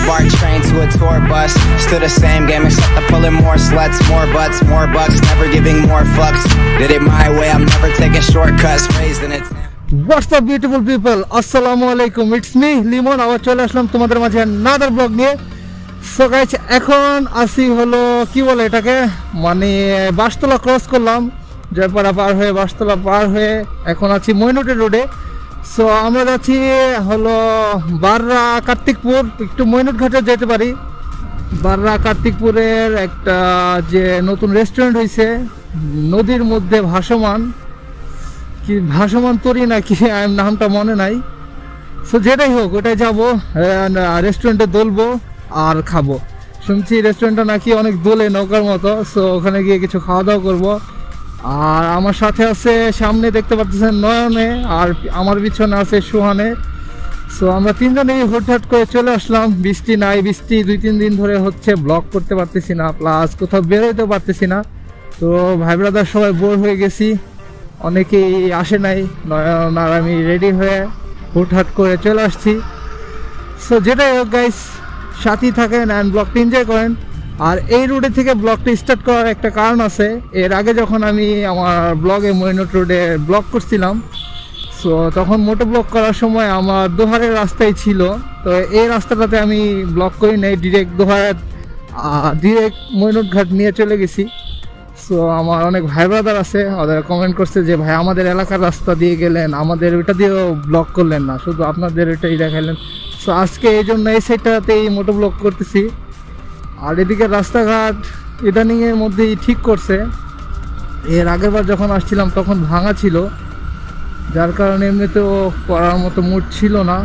BART train to a tour bus. Still the same game except I'm pulling more sluts, more butts, more bucks, never giving more fucks. Did it my way, I'm never taking shortcuts. Raised in it. What's up beautiful people? Assalamu alaikum. It's me Limon. আবার চলে আসলাম তোমাদের মাঝে another vlog নিয়ে। So guys, এখন আসি হলো কি বলে এটাকে, মানে বাসতলা ক্রস করলাম, জয়পাড়া পার হয়ে বাসতলা পার হয়ে এখন আছি মইনুটি রোডে। সো আমরা যাচ্ছি হলো বাররা কার্তিকপুর, একটু মইনুট ঘাটে যেতে পারি। বাররা কার্তিকপুরের একটা যে নতুন রেস্টুরেন্ট হয়েছে নদীর মধ্যে ভাসমান, কি ভাসমান তরি নাকি নামটা মনে নাই। সো যেটাই হোক ওটাই যাবো, রেস্টুরেন্টে দোলবো আর খাবো। শুনছি রেস্টুরেন্টটা নাকি অনেক দোলে নৌকার মতো। সো ওখানে গিয়ে কিছু খাওয়া দাওয়া করবো। আর আমার সাথে আছে সামনে দেখতে পাচ্ছেন নয়নে, আর আমার পিছনে আছে সুহানে। সো আমরা তিনজনেই হুটহাট করে চলে আসলাম। বৃষ্টি নাই, বৃষ্টি 2-3 দিন ধরে হচ্ছে, ব্লগ করতে পারতেছি না, প্লাস কোথাও বেরোতেও পারতেছি না। তো ভাই ব্রাদার সবাই বোর হয়ে গেছি, অনেকেই আসে নাই। নয়ন আর আমি রেডি হয়ে হুটহাট করে চলে আসছি। সো যেটাই হোক গাইস, সাথেই থাকেন অ্যান্ড ব্লগটা এনজয় করেন। আর এই রোডে থেকে ব্লগটা স্টার্ট করার একটা কারণ আছে। এর আগে যখন আমি আমার ব্লগে মইনুট রোডে ব্লগ করছিলাম, সো তখন মোটো ব্লগ করার সময় আমার দোহারের রাস্তায় ছিল। তো এই রাস্তাটাতে আমি ব্লগ করি নাই, ডিরেক্ট দোহার ডিরেক্ট মইনুট ঘাট নিয়ে চলে গেছি। সো আমার অনেক ভাই ব্রাদার আছে, ওদের কমেন্ট করছে যে ভাই আমাদের এলাকার রাস্তা দিয়ে গেলেন, আমাদের ওইটা দিয়েও ব্লগ করলেন না, শুধু আপনাদের ওইটাই দেখাইলেন। সো আজকে এই জন্য এই সাইডটাতেই মোটো ব্লগ করতেছি। আর এদিকে রাস্তাঘাট ইদানিংয়ের মধ্যেই ঠিক করছে। এর আগের বার যখন আসছিলাম তখন ভাঙা ছিল, যার কারণে এমনিতেও করার মতো মুড ছিল না।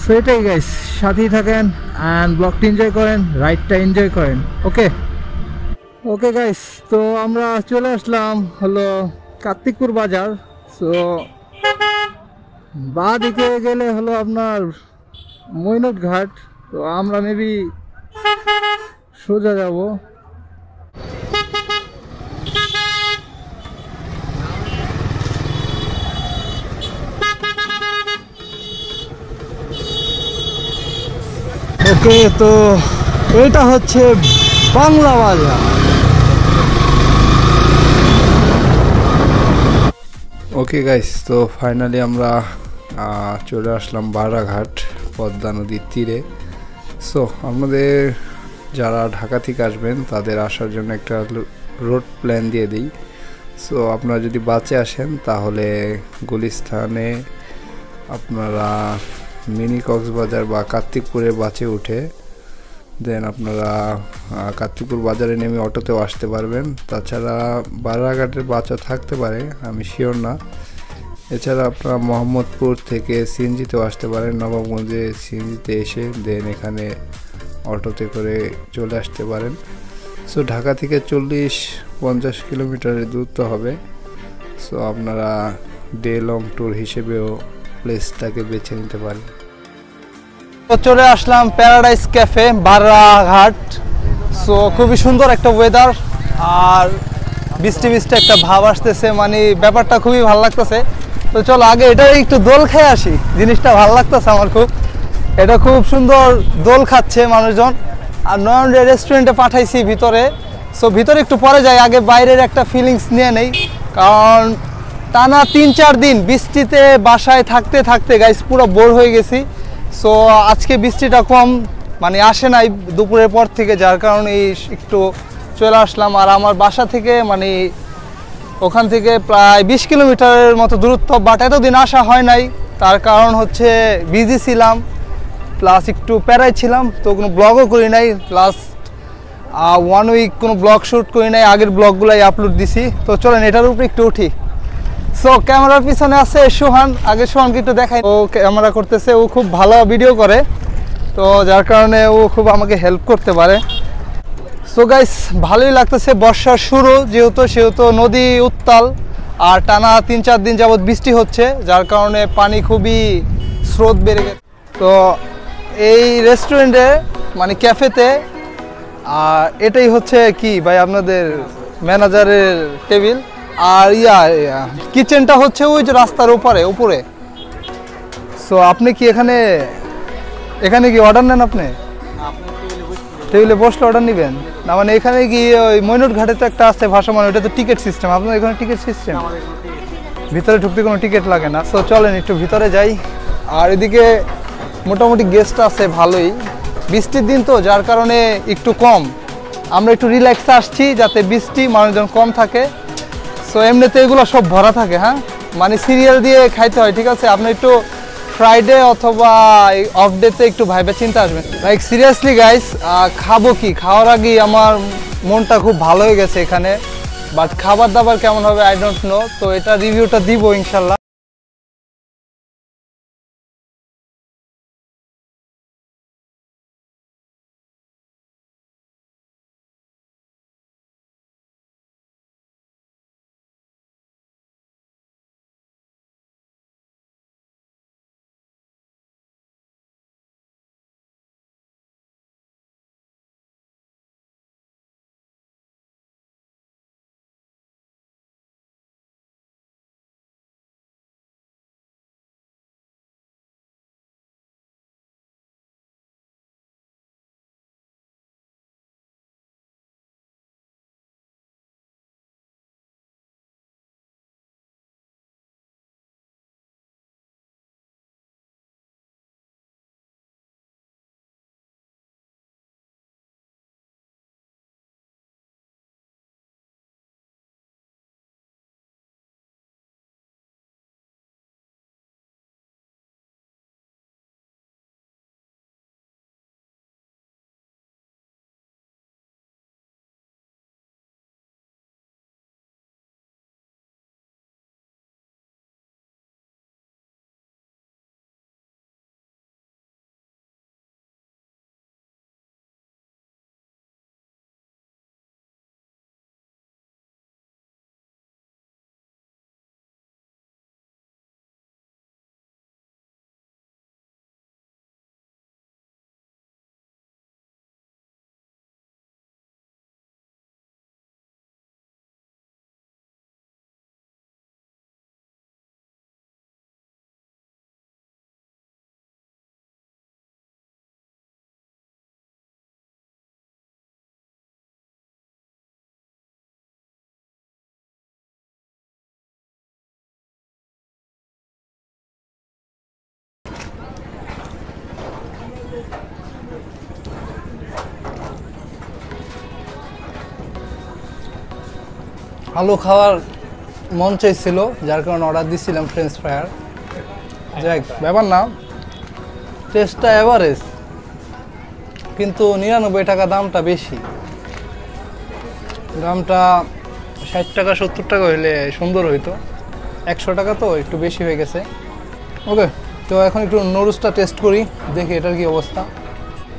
সো এটাই গাইস, সাথেই থাকেন অ্যান্ড ব্লগটা এনজয় করেন, রাইডটা এনজয় করেন। ওকে গাইস, তো আমরা চলে আসলাম হলো কার্তিকপুর বাজার। সো বা দিকে গেলে হলো আপনার মইনুট ঘাট। তো আমরা মেবি সোজা যাব। ওকে, তো এটা হচ্ছে বাংলা বাজার। ওকে গাইস, তো ফাইনালি আমরা চলে আসলাম বারাঘাট, পদ্মা নদীর তীরে। সো আপনাদের যারা ঢাকা থেকে আসবেন তাদের আসার জন্য একটা রোড প্ল্যান দিয়ে দিই। সো আপনারা যদি বাসে আসেন তাহলে গুলিস্তানে আপনারা মিনি কক্সবাজার বা কার্তিকপুরের বাসে উঠে দেন আপনারা কার্তিকপুর বাজারে নেমে অটোতেও আসতে পারবেন। তাছাড়া বারাঘাটের বাসও থাকতে পারে, আমি শিওর না। এছাড়া আপনারা মোহাম্মদপুর থেকে সিএনজিতেও আসতে পারেন, নবাবগঞ্জে সিএনজিতে এসে দেন এখানে অটোতে করে চলে আসতে পারেন। সো ঢাকা থেকে 40-50 কিলোমিটারের দূরত্ব হবে। সো আপনারা ডে লং ট্যুর হিসেবেও প্লেসটাকে বেছে নিতে পারেন। তো চলে আসলাম প্যারাডাইস ক্যাফে বারাঘাট। সো খুবই সুন্দর একটা ওয়েদার, আর বৃষ্টি বৃষ্টি একটা ভাব আসতেছে, মানে ব্যাপারটা খুবই ভালো লাগতেছে। তো চলো আগে এটা একটু দোল খেয়ে আসি, জিনিসটা ভালো লাগতেছে আমার খুব। এটা খুব সুন্দর দোল খাচ্ছে মানুষজন। আর নয়ন রেস্টুরেন্টে পাঠাইছি ভিতরে। সো ভিতরে একটু পরে যাই, আগে বাইরের একটা ফিলিংস নিয়ে নেই, কারণ টানা 3-4 দিন বৃষ্টিতে বাসায় থাকতে থাকতে গাইস পুরো বোর হয়ে গেছি। সো আজকে বৃষ্টিটা কম, মানে আসে নাই দুপুরের পর থেকে, যার কারণে একটু চলে আসলাম। আর আমার বাসা থেকে মানে ওখান থেকে প্রায় 20 কিলোমিটারের মতো দূরত্ব, বাট এতদিন আসা হয় নাই। তার কারণ হচ্ছে বিজি ছিলাম, প্লাস একটু প্যারায় ছিলাম, তো কোনো ব্লগও করি নাই। প্লাস 1 উইক কোনো ব্লগ শ্যুট করি নাই, আগের ব্লগগুলাই আপলোড দিছি। তো চলেন এটার উপরে একটু উঠি। সো ক্যামেরার পিছনে আছে সুহান, আগে সুহানকে একটু দেখাই। ও ক্যামেরা করতেছে, ও খুব ভালো ভিডিও করে, তো যার কারণে ও খুব আমাকে হেল্প করতে পারে। সো গাইস ভালোই লাগতেছে, বর্ষার শুরু সেহেতু নদী উত্তাল, আর টানা 3-4 দিন যাবৎ বৃষ্টি হচ্ছে, যার কারণে পানি খুবই স্রোত বেড়ে গেছে। তো এই রেস্টুরেন্টে মানে ক্যাফেতে, আর এটাই হচ্ছে কি ভাই আপনাদের ম্যানেজারের টেবিল, আর কিচেনটা হচ্ছে ওই যে রাস্তার উপরে। সো আপনি কি এখানে এখানে কি অর্ডার নেন আপনি? টেবিলে বসলে অর্ডার নেবেন না? মানে এখানে কি ওই মইনুট ঘাটে তো একটা আছে ভাসমান, ওটা তো টিকিট সিস্টেম। আপনার এখানে টিকিট সিস্টেম? ভিতরে ঢুকতে কোনো টিকিট লাগে না। সো চলেন একটু ভিতরে যাই। আর এদিকে মোটামুটি গেস্ট আছে ভালোই, বৃষ্টির দিন তো যার কারণে একটু কম। আমরা একটু রিল্যাক্সে আসছি যাতে বৃষ্টি মানুষজন কম থাকে। সো এমনিতে এগুলো সব ভরা থাকে, হ্যাঁ মানে সিরিয়াল দিয়ে খাইতে হয়, ঠিক আছে? আপনি একটু ফ্রাইডে অথবা অফ ডেতে একটু ভাইবে চিন্তা আসবেন। লাইক সিরিয়াসলি গাইস, খাবো কি, খাওয়ার আগেই আমার মনটা খুব ভালো হয়ে গেছে এখানে। বাট খাবার দাবার কেমন হবে আই ডোন্ট নো, তো এটা রিভিউটা দিব ইনশাল্লাহ। আলু খাওয়ার মন চাইছিল যার কারণে অর্ডার দিছিলাম ফ্রেঞ্চ ফ্রায়ার। যাই ব্যাপার না, টেস্টটা এভারেজ, কিন্তু 99 টাকা দামটা বেশি। দামটা 60 টাকা 70 টাকা হইলে সুন্দর হইতো, 100 টাকা তো একটু বেশি হয়ে গেছে। ওকে, তো এখন একটু নুডলসটা টেস্ট করি, দেখি এটার কি অবস্থা।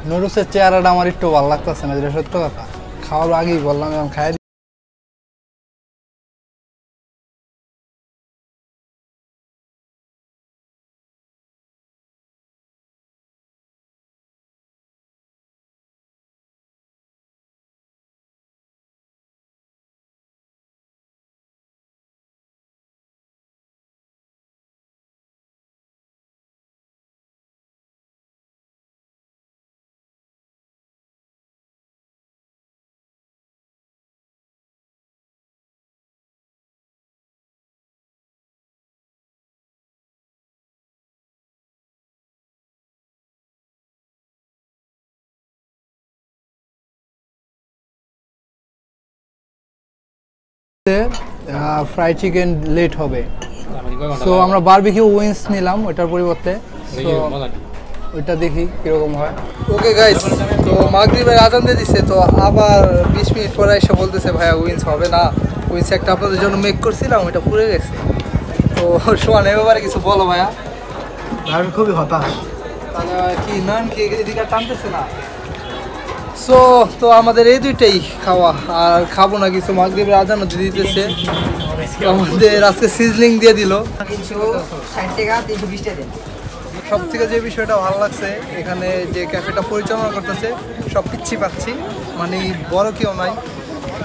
নুডলসের চেহারাটা আমার একটু ভালো লাগতেছে না, যেটা সত্য কথা। খাওয়ার আগেই বললাম, এখন খাই। ফ্রাই চিকেন লেট হবে, তো আমরা বারবিকিউ উইংস নিলাম ওইটার পরিবর্তে। ওইটা দেখি কিরকম হয়। ওকে গাইস, তো মাগরিবের আজান দিয়ে দিচ্ছে, তো আবার 20 মিনিট পরে এসে বলতেছে ভাইয়া উইংস হবে না। উইংস একটা আপনাদের জন্য মেক করছিলাম, ওইটা পুড়ে গেছে। তো শোয়ান এ ব্যাপারে কিছু বলো ভাইয়া। আমি খুবই হতাশ। তাহলে কি নান কি এদিকে টানতেছে না? সো তো আমাদের এই দুইটাই খাওয়া, আর খাবো না কিছু। মাগরিবের আজানও দিয়ে দিতেছে, আমাদের আজকে সিজলিং দিয়ে দিল। 360 টাকা 320 টাকা। সব থেকে যে বিষয়টা ভালো লাগছে, এখানে যে ক্যাফেটা পরিচালনা করতেছে সব পিচ্ছি পাচ্ছি, মানে বড় কেউ নাই,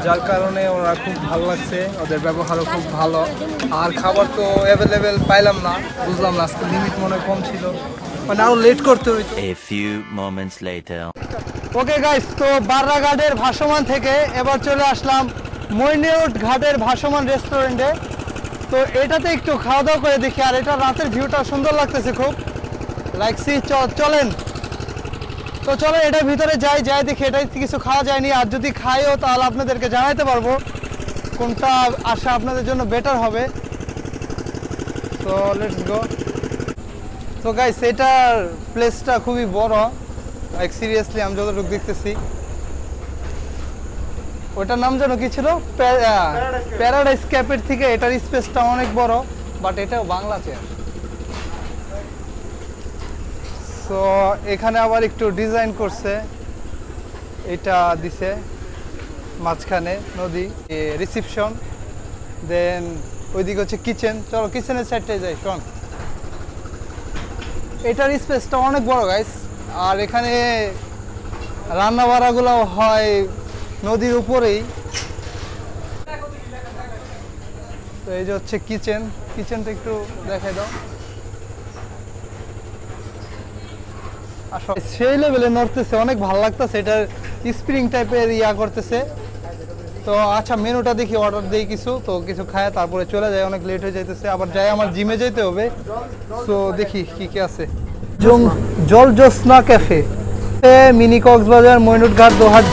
যার কারণে ওরা খুব ভালো লাগছে, ওদের ব্যবহারও খুব ভালো। আর খাবার তো অ্যাভেলেবেল পাইলাম না, বুঝলাম না, আজকে লিমিট মনে কম ছিল। মানে আরো লেট করতে হইতো। A few moments later. Okay guys, তো বাররা ঘাটের ভাসমান থেকে এবার চলে আসলাম মইনুট ঘাটের ভাসমান রেস্টুরেন্টে। তো এটাতে একটু খাওয়া দাওয়া করে দেখি, আর এটা রাতের ভিউটা সুন্দর লাগতেছে খুব, লাইকসি। চলেন তো চলেন এটার ভিতরে যাই দেখি এটাই কিছু খাওয়া যায়নি, আর যদি খাইও তাহলে আপনাদেরকে জানাইতে পারবো কোনটা আসা আপনাদের জন্য বেটার হবে। তো লেটস গো। তো গাইস এটার প্লেসটা খুবই বড়, লাইক সিরিয়াসলি আমি যতটুকু দেখতেছি। ওটার নাম যেন কি ছিল, প্যারাডাইস ক্যাফের থেকে এটার স্পেসটা অনেক বড়, বাট এটাও বাংলা চেয়ার। তো এখানে আবার একটু ডিজাইন করছে, এটা দিছে মাঝখানে নদী, রিসেপশন, দেন ওইদিকে হচ্ছে কিচেন। চলো কিচেনের সাইডে যাই। শোন, এটার স্পেসটা অনেক বড় গাইস, আর এখানে রান্না বাড়াগুলো হয় নদীর উপরেই। তো এই যে হচ্ছে কিচেনটা একটু দেখাই দাও। সেই লেভেলে নড়তেছে, অনেক ভালো লাগতেছে, এটার স্প্রিং টাইপের ইয়া করতেছে। তো আচ্ছা মেনুটা দেখি, অর্ডার দিই কিছু, তো কিছু খায় তারপরে চলে যায়, অনেক লেট হয়ে যাইতেছে, আবার যাই আমার জিমে যেতে হবে। তো দেখি কি আছে। জল জ্যোৎস্না ক্যাফে, মিনি কক্সবাজার, মইনুট ঘাট, দোহার।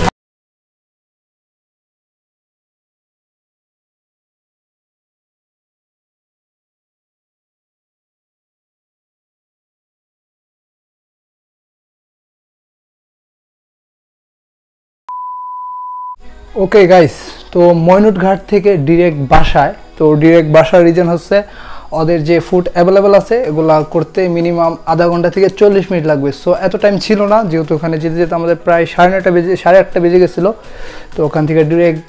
ওকে গাইস, তো মইনুট ঘাট থেকে ডিরেক্ট বাসায়। তো ডিরেক্ট বাসার রিজন হচ্ছে ওদের যে ফুড অ্যাভেলেবেল আছে এগুলা করতে মিনিমাম আধা ঘন্টা থেকে 40 মিনিট লাগবে। সো এত টাইম ছিল না, যেহেতু ওখানে যেতে যেতে আমাদের প্রায় 8:30 বেজে গেছিলো। তো ওখান থেকে ডিরেক্ট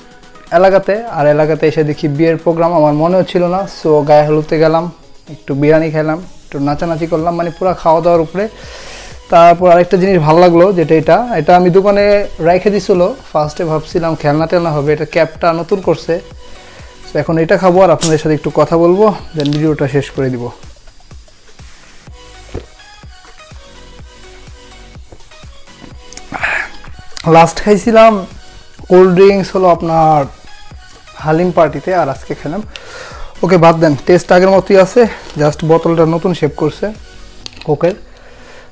এলাকাতে এসে দেখি বিয়ের প্রোগ্রাম, আমার মনেও ছিল না। সো গায়ে হলুদতে গেলাম, একটু বিরিয়ানি খেলাম, একটু নাচানাচি করলাম, মানে পুরো খাওয়া দাওয়ার উপরে। তারপর আরেকটা জিনিস ভালো লাগলো, যেটা এটা আমি দোকানে রেখে দিছিল, ফার্স্টে ভাবছিলাম খেলনা টেলনা হবে, এটা ক্যাপটা নতুন করছে। তো এখন এটা খাবো আর আপনাদের সাথে একটু কথা বলবো, দেন ভিডিওটা শেষ করে দিব। লাস্ট খাইছিলাম কোল্ড ড্রিঙ্কস হলো আপনার হালিম পার্টিতে, আর আজকে খেলাম। ওকে বাদ দেন, টেস্ট আগের মতোই আছে, জাস্ট বোতলটা নতুন শেপ করছে কোকের।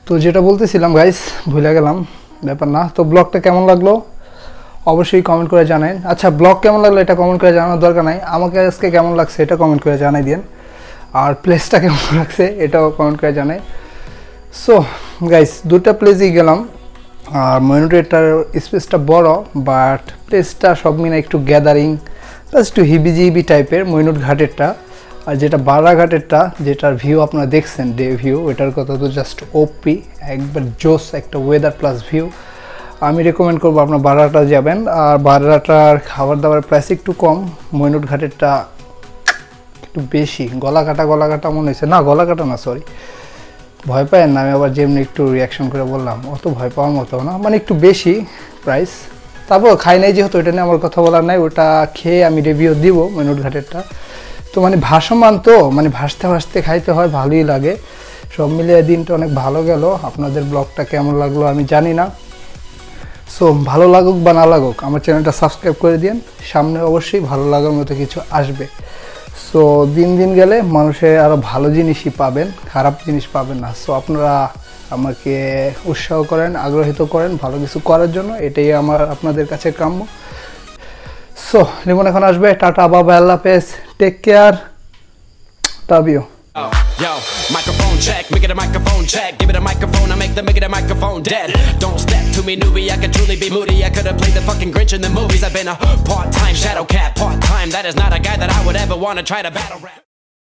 তো যেটা বলতেছিলাম গাইস, ভুলে গেলাম, ব্যাপার না। তো ব্লগটা কেমন লাগলো অবশ্যই কমেন্ট করে জানান। আচ্ছা ব্লগ কেমন লাগলো এটা কমেন্ট করে জানানোর দরকার নাই, আমাকে আজকে কেমন লাগছে এটা কমেন্ট করে জানাই দিন, আর প্লেসটা কেমন লাগছে এটাও কমেন্ট করে জানাই। সো গাইস দুটা প্লেসেই গেলাম, আর মইনুটের স্পেসটা বড়, বাট প্লেসটা সব মিলে একটু গ্যাদারিং প্লাস একটু হিবিজিবি টাইপের মইনুট ঘাটেরটা। আর যেটা বাররা ঘাটেরটা, যেটার ভিউ আপনারা দেখছেন ডে ভিউ, ওইটার কথা তো জাস্ট ওপি, একবার জোস একটা ওয়েদার প্লাস ভিউ। আমি রেকমেন্ড করবো আপনার বাররাটা যাবেন, আর বাররাটার খাবার দাবার প্রাইস একটু কম, মইনুট ঘাটেরটা একটু বেশি। গলা কাটা মনে হয়েছে, না গলা কাটা না, সরি, ভয় পায় না, আমি আবার যেমনি একটু রিয়াকশন করে বললাম, অত ভয় পাওয়ার মতো না, মানে একটু বেশি প্রাইস। তারপর খাই নাই যেহেতু, ওইটা নিয়ে আমার কথা বলার নাই, ওটা খেয়ে আমি রিভিউ দিব মইনুট ঘাটেরটা। তো মানে ভাসমান, তো মানে ভাসতে ভাসতে খাইতে হয়, ভালোই লাগে। সব মিলিয়ে দিনটা অনেক ভালো গেল। আপনাদের ব্লগটা কেমন লাগলো আমি জানি না। সো ভালো লাগুক বা না লাগুক আমার চ্যানেলটা সাবস্ক্রাইব করে দিন, সামনে অবশ্যই ভালো লাগার মতো কিছু আসবে। সো দিন গেলে মানুষের আরও ভালো জিনিসই পাবেন, খারাপ জিনিস পাবেন না। সো আপনারা আমাকে উৎসাহ করেন, আগ্রহিত করেন ভালো কিছু করার জন্য, এটাই আমার আপনাদের কাছে কাম্য। সো লিমন এখন আসবে, টাটা বাবা, আল্লাহ হাফেজ, take care, love you. Yo, microphone check, make it a microphone check. Give it a microphone, I make the microphone dead. Don't step to me, newbie, I could truly be moody. I could have played the fucking Grinch in the movies. I've been a part-time shadow cat, part-time. That is not a guy that I would ever want to try to battle rap.